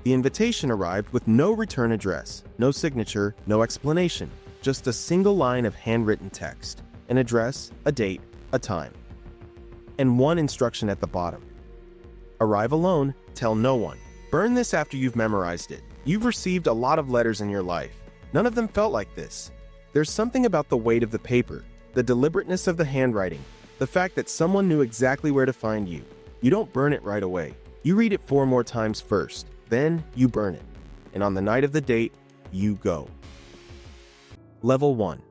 The invitation arrived with no return address, no signature, no explanation, just a single line of handwritten text, an address, a date, a time, and one instruction at the bottom. Arrive alone, tell no one. Burn this after you've memorized it. You've received a lot of letters in your life. None of them felt like this. There's something about the weight of the paper, the deliberateness of the handwriting, the fact that someone knew exactly where to find you. You don't burn it right away. You read it 4 more times first, then you burn it. And on the night of the date, you go. Level 1.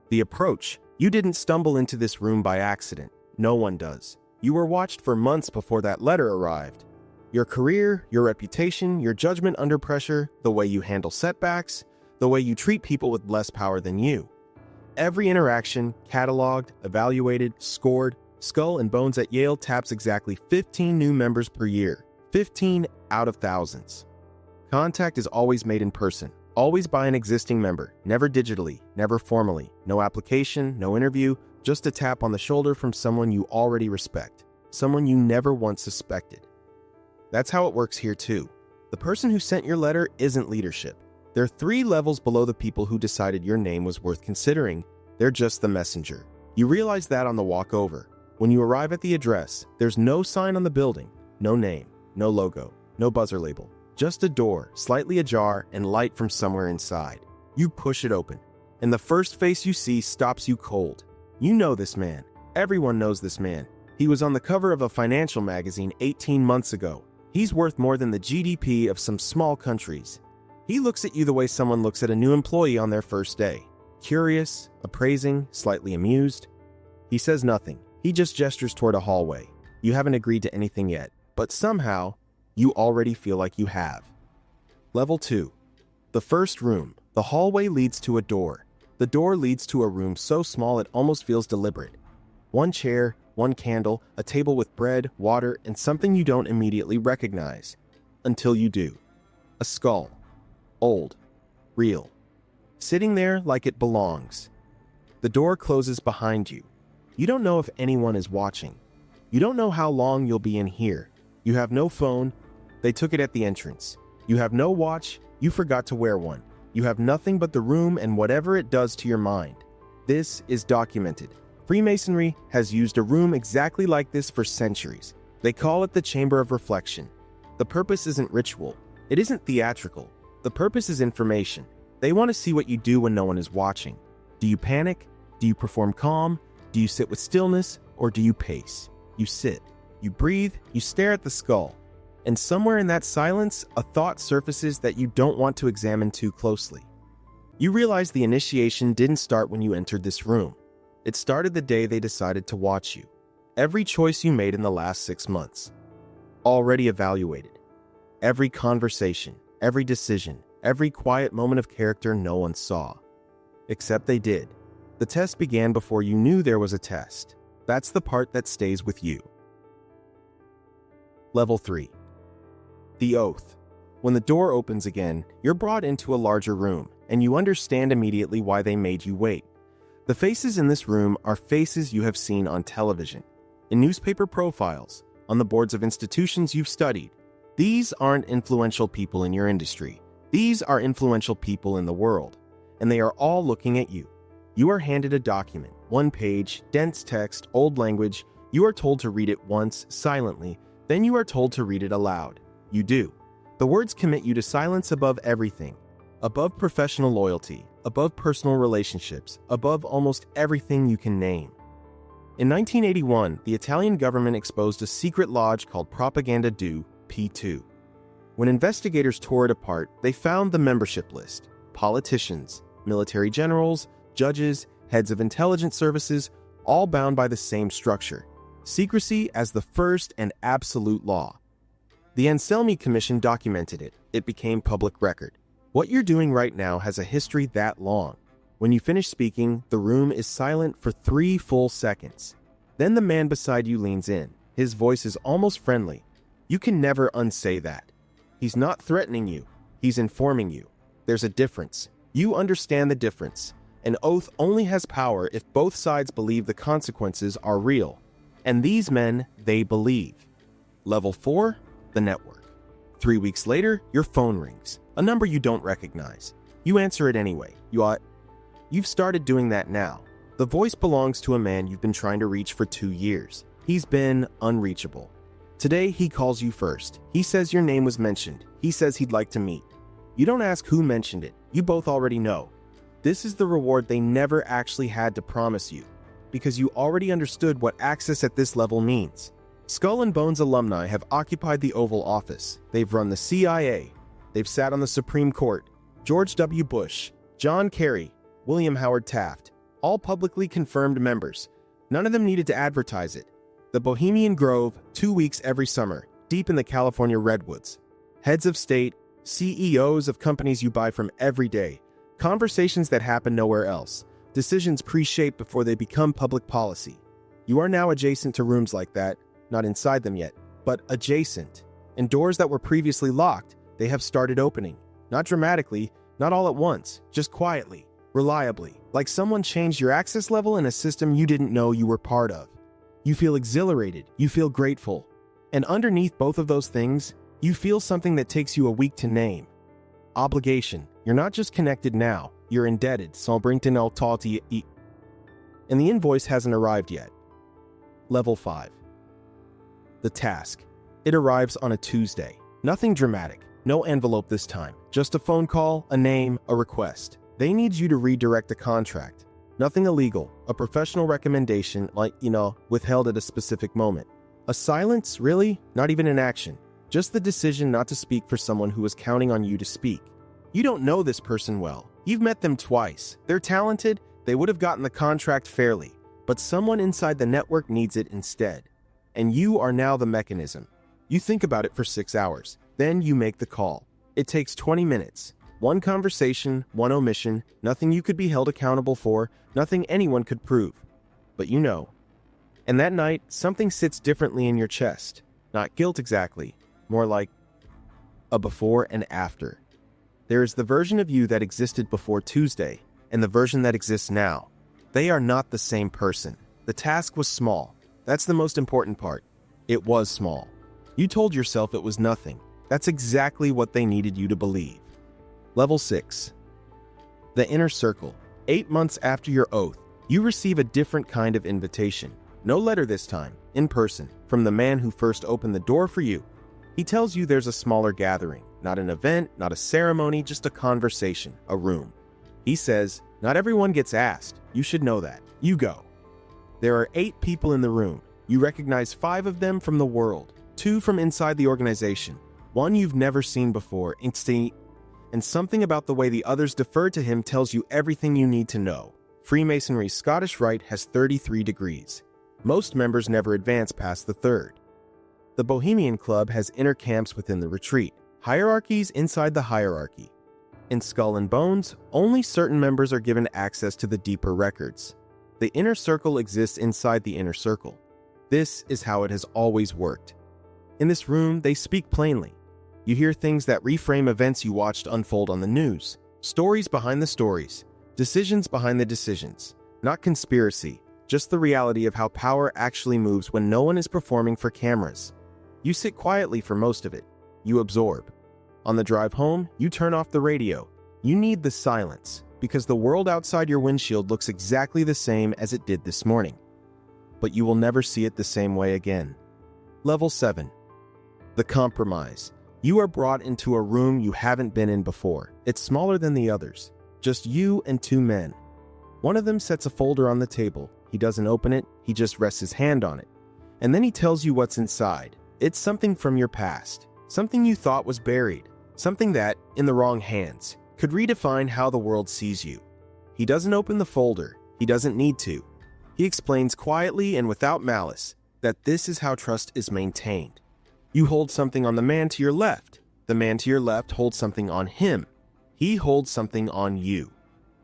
The approach. You didn't stumble into this room by accident. No one does. You were watched for months before that letter arrived. Your career, your reputation, your judgment under pressure, the way you handle setbacks, the way you treat people with less power than you. Every interaction, cataloged, evaluated, scored. Skull and Bones at Yale taps exactly 15 new members per year. 15 out of thousands. Contact is always made in person, always by an existing member, never digitally, never formally. No application, no interview, just a tap on the shoulder from someone you already respect, someone you never once suspected. That's how it works here too. The person who sent your letter isn't leadership. They're 3 levels below the people who decided your name was worth considering. They're just the messenger. You realize that on the walk over. When you arrive at the address, there's no sign on the building, no name, no logo, no buzzer label, just a door, slightly ajar, and light from somewhere inside. You push it open, and the first face you see stops you cold. You know this man. Everyone knows this man. He was on the cover of a financial magazine 18 months ago. He's worth more than the GDP of some small countries. He looks at you the way someone looks at a new employee on their first day. Curious, appraising, slightly amused. He says nothing. He just gestures toward a hallway. You haven't agreed to anything yet, but somehow, you already feel like you have. Level 2. The first room. The hallway leads to a door. The door leads to a room so small it almost feels deliberate. 1 chair, 1 candle, a table with bread, water, and something you don't immediately recognize. Until you do. A skull. Old. Real. Sitting there like it belongs. The door closes behind you. You don't know if anyone is watching. You don't know how long you'll be in here. You have no phone. They took it at the entrance. You have no watch. You forgot to wear one. You have nothing but the room and whatever it does to your mind. This is documented. Freemasonry has used a room exactly like this for centuries. They call it the Chamber of Reflection. The purpose isn't ritual. It isn't theatrical. The purpose is information. They want to see what you do when no one is watching. Do you panic? Do you perform calm? Do you sit with stillness? Or do you pace? You sit. You breathe. You stare at the skull. And somewhere in that silence, a thought surfaces that you don't want to examine too closely. You realize the initiation didn't start when you entered this room. It started the day they decided to watch you. Every choice you made in the last 6 months. Already evaluated. Every conversation, every decision, every quiet moment of character no one saw. Except they did. The test began before you knew there was a test. That's the part that stays with you. Level 3. The oath. When the door opens again, you're brought into a larger room, and you understand immediately why they made you wait. The faces in this room are faces you have seen on television, in newspaper profiles, on the boards of institutions you've studied. These aren't influential people in your industry. These are influential people in the world, and they are all looking at you. You are handed a document, 1 page, dense text, old language. You are told to read it once, silently, then you are told to read it aloud. You do. The words commit you to silence above everything, above professional loyalty, above personal relationships, above almost everything you can name. In 1981, the Italian government exposed a secret lodge called Propaganda Due, P2. When investigators tore it apart, they found the membership list: politicians, military generals, judges, heads of intelligence services, all bound by the same structure: secrecy as the first and absolute law. The Anselmi Commission documented it. It became public record. What you're doing right now has a history that long. When you finish speaking, the room is silent for 3 full seconds. Then the man beside you leans in. His voice is almost friendly. You can never unsay that. He's not threatening you. He's informing you. There's a difference. You understand the difference. An oath only has power if both sides believe the consequences are real. And these men, they believe. Level 4, the network. 3 weeks later, your phone rings, a number you don't recognize. You answer it anyway. You've started doing that now. The voice belongs to a man you've been trying to reach for 2 years. He's been unreachable. Today, he calls you first. He says your name was mentioned. He says he'd like to meet. You don't ask who mentioned it. You both already know. This is the reward they never actually had to promise you, because you already understood what access at this level means. Skull and Bones alumni have occupied the Oval Office. They've run the CIA. They've sat on the Supreme Court. George W. Bush, John Kerry, William Howard Taft, all publicly confirmed members. None of them needed to advertise it. The Bohemian Grove, 2 weeks every summer, deep in the California redwoods. Heads of state, CEOs of companies you buy from every day. Conversations that happen nowhere else. Decisions pre-shaped before they become public policy. You are now adjacent to rooms like that, not inside them yet, but adjacent. And doors that were previously locked, they have started opening. Not dramatically, not all at once, just quietly, reliably, like someone changed your access level in a system you didn't know you were part of. You feel exhilarated, you feel grateful. And underneath both of those things, you feel something that takes you a week to name. Obligation. You're not just connected now, you're indebted. And the invoice hasn't arrived yet. Level 5. The task. It arrives on a Tuesday. Nothing dramatic. No envelope this time. Just a phone call, a name, a request. They need you to redirect a contract. Nothing illegal. A professional recommendation, withheld at a specific moment. A silence, really? Not even an action. Just the decision not to speak for someone who was counting on you to speak. You don't know this person well. You've met them twice. They're talented. They would have gotten the contract fairly. But someone inside the network needs it instead. And you are now the mechanism. You think about it for 6 hours. Then you make the call. It takes 20 minutes. One conversation, one omission, nothing you could be held accountable for, nothing anyone could prove. But you know. And that night, something sits differently in your chest. Not guilt exactly, more like a before and after. There is the version of you that existed before Tuesday, and the version that exists now. They are not the same person. The task was small. That's the most important part. It was small. You told yourself it was nothing. That's exactly what they needed you to believe. Level 6. The inner circle. 8 months after your oath, you receive a different kind of invitation. No letter this time, in person, from the man who first opened the door for you. He tells you there's a smaller gathering, not an event, not a ceremony, just a conversation, a room. He says, not everyone gets asked. You should know that. You go. There are 8 people in the room. You recognize 5 of them from the world, 2 from inside the organization, 1 you've never seen before, and something about the way the others defer to him tells you everything you need to know. Freemasonry's Scottish Rite has 33 degrees. Most members never advance past the 3rd. The Bohemian Club has inner camps within the retreat, hierarchies inside the hierarchy. In Skull and Bones, only certain members are given access to the deeper records. The inner circle exists inside the inner circle. This is how it has always worked. In this room, they speak plainly. You hear things that reframe events you watched unfold on the news. Stories behind the stories. Decisions behind the decisions. Not conspiracy, just the reality of how power actually moves when no one is performing for cameras. You sit quietly for most of it. You absorb. On the drive home, you turn off the radio. You need the silence, because the world outside your windshield looks exactly the same as it did this morning. But you will never see it the same way again. Level 7. The compromise. You are brought into a room you haven't been in before. It's smaller than the others. Just you and 2 men. One of them sets a folder on the table. He doesn't open it, he just rests his hand on it. And then he tells you what's inside. It's something from your past. Something you thought was buried. Something that, in the wrong hands, could redefine how the world sees you. He doesn't open the folder. He doesn't need to. He explains quietly and without malice that this is how trust is maintained. You hold something on the man to your left. The man to your left holds something on him. He holds something on you.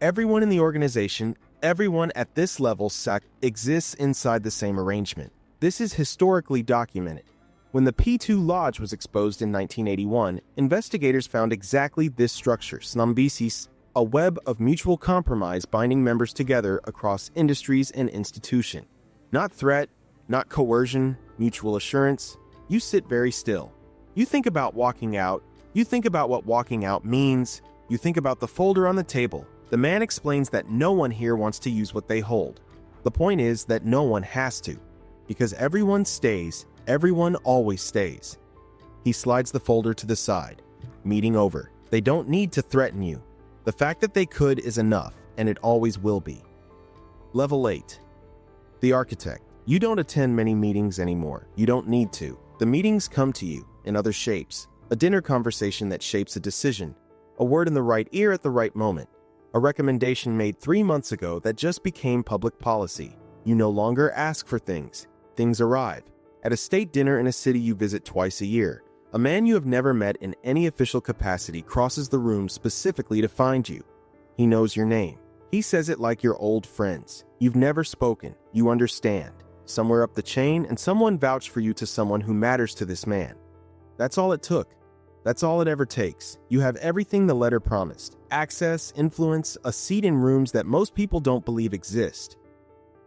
Everyone in the organization, everyone at this level exists inside the same arrangement. This is historically documented. When the P2 Lodge was exposed in 1981, investigators found exactly this structure, Snambisis, a web of mutual compromise binding members together across industries and institution. Not threat, not coercion, mutual assurance. You sit very still. You think about walking out. You think about what walking out means. You think about the folder on the table. The man explains that no one here wants to use what they hold. The point is that no one has to, because everyone stays. Everyone always stays. He slides the folder to the side. Meeting over. They don't need to threaten you. The fact that they could is enough, and it always will be. Level 8. The architect. You don't attend many meetings anymore. You don't need to. The meetings come to you in other shapes. A dinner conversation that shapes a decision. A word in the right ear at the right moment. A recommendation made 3 months ago that just became public policy. You no longer ask for things. Things arrive. At a state dinner in a city you visit twice a year, a man you have never met in any official capacity crosses the room specifically to find you. He knows your name. He says it like you're old friends. You've never spoken. You understand. Somewhere up the chain, and someone vouched for you to someone who matters to this man. That's all it took. That's all it ever takes. You have everything the letter promised. Access, influence, a seat in rooms that most people don't believe exist.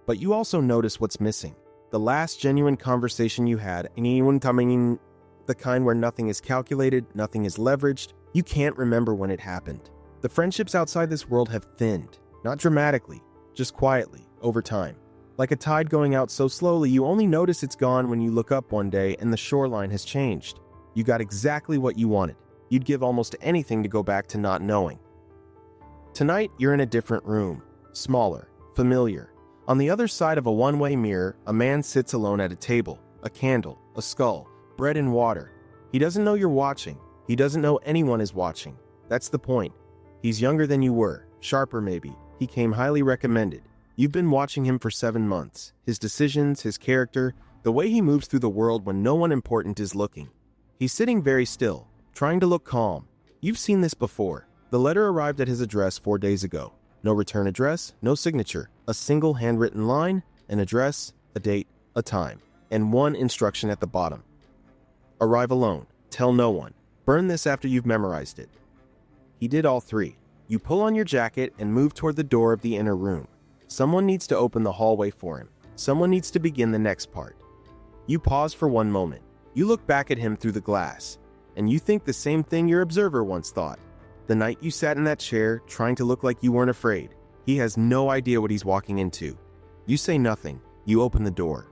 But you also notice what's missing. The last genuine conversation you had, anyone coming in, the kind where nothing is calculated, nothing is leveraged, you can't remember when it happened. The friendships outside this world have thinned, not dramatically, just quietly, over time. Like a tide going out so slowly you only notice it's gone when you look up one day and the shoreline has changed. You got exactly what you wanted. You'd give almost anything to go back to not knowing. Tonight, you're in a different room. Smaller, familiar. On the other side of a one-way mirror, a man sits alone at a table. A candle, a skull, bread and water. He doesn't know you're watching. He doesn't know anyone is watching. That's the point. He's younger than you were. Sharper maybe. He came highly recommended. You've been watching him for 7 months. His decisions, his character, the way he moves through the world when no one important is looking. He's sitting very still, trying to look calm. You've seen this before. The letter arrived at his address 4 days ago. No return address, no signature. A single handwritten line, an address, a date, a time, and one instruction at the bottom. Arrive alone. Tell no one. Burn this after you've memorized it. He did all 3. You pull on your jacket and move toward the door of the inner room. Someone needs to open the hallway for him. Someone needs to begin the next part. You pause for 1 moment. You look back at him through the glass, and you think the same thing your observer once thought. The night you sat in that chair, trying to look like you weren't afraid. He has no idea what he's walking into. You say nothing. You open the door.